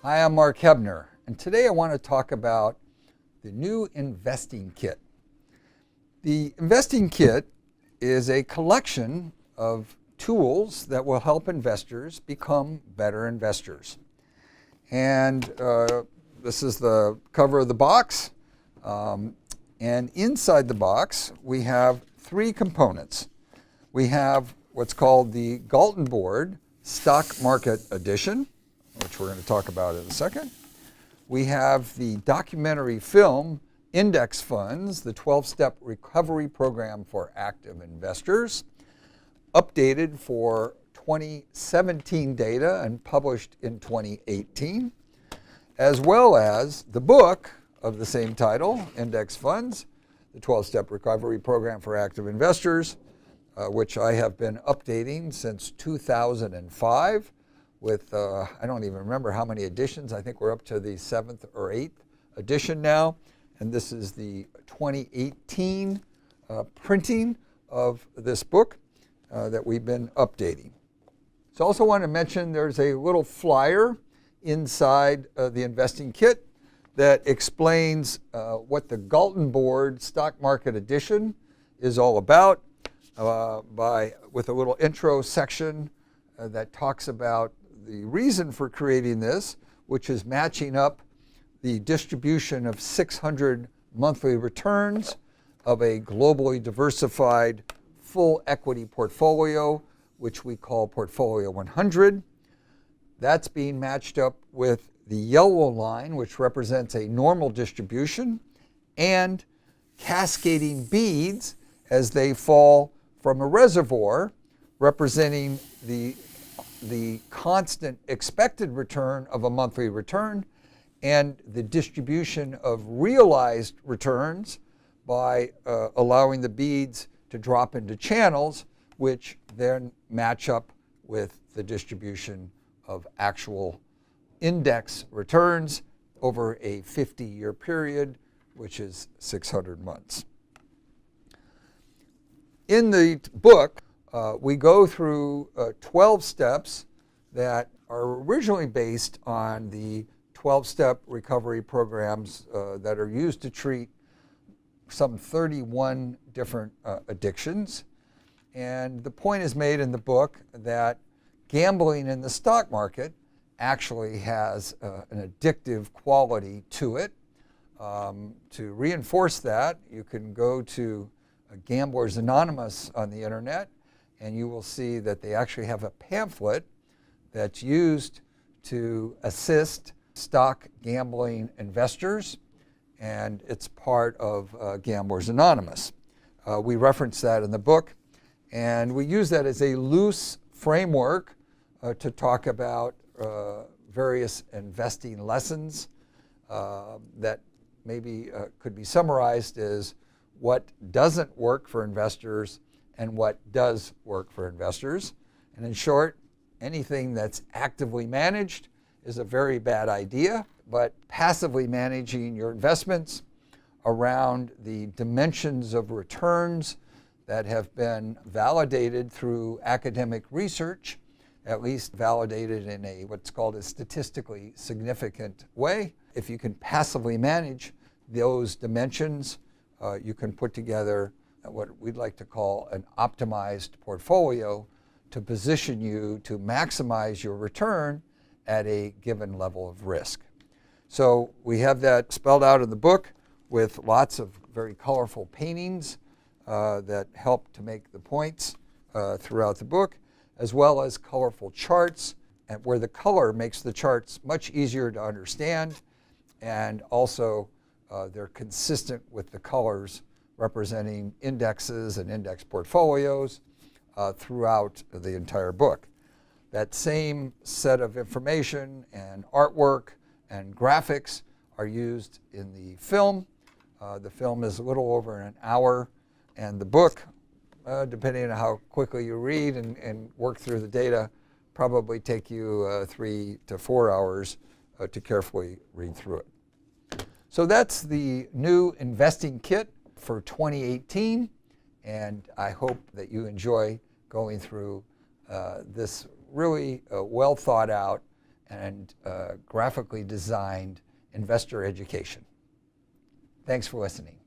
Hi, I'm Mark Hebner, and today I want to talk about the new investing kit. The investing kit is a collection of tools that will help investors become better investors. And this is the cover of the box. And inside the box, we have three components. We have what's called the Galton Board Stock Market Edition, which we're going to talk about in a second. We have the documentary film Index Funds, the 12-Step Recovery Program for Active Investors, updated for 2017 data and published in 2018, as well as the book of the same title, Index Funds, the 12-Step Recovery Program for Active Investors, which I have been updating since 2005 with, I don't even remember how many editions. I think we're up to the 7th or 8th edition now. And this is the 2018 printing of this book that we've been updating. So I also want to mention there's a little flyer inside the investing kit that explains what the Galton Board Stock Market Edition is all about, with a little intro section that talks about the reason for creating this, which is matching up the distribution of 600 monthly returns of a globally diversified full equity portfolio, which we call Portfolio 100. That's being matched up with the yellow line, which represents a normal distribution, and cascading beads as they fall from a reservoir, representing the constant expected return of a monthly return and the distribution of realized returns by allowing the beads to drop into channels, which then match up with the distribution of actual index returns over a 50-year period, which is 600 months. In the book, we go through 12 steps that are originally based on the 12-step recovery programs that are used to treat some 31 different addictions. And the point is made in the book that gambling in the stock market actually has an addictive quality to it. To reinforce that, you can go to Gamblers Anonymous on the internet, and you will see that they actually have a pamphlet that's used to assist stock gambling investors, and it's part of Gamblers Anonymous. We reference that in the book, and we use that as a loose framework to talk about various investing lessons that maybe could be summarized as what doesn't work for investors and what does work for investors. And in short, anything that's actively managed is a very bad idea, but passively managing your investments around the dimensions of returns that have been validated through academic research, at least validated in a what's called a statistically significant way. If you can passively manage those dimensions, you can put together what we'd like to call an optimized portfolio to position you to maximize your return at a given level of risk. So we have that spelled out in the book with lots of very colorful paintings that help to make the points throughout the book, as well as colorful charts, and where the color makes the charts much easier to understand, and also they're consistent with the colors representing indexes and index portfolios throughout the entire book. That same set of information and artwork and graphics are used in the film. The film is a little over an hour, and the book, depending on how quickly you read and work through the data, probably take you 3 to 4 hours to carefully read through it. So that's the new investing kit for 2018, and I hope that you enjoy going through this really well thought out and graphically designed investor education. Thanks for listening.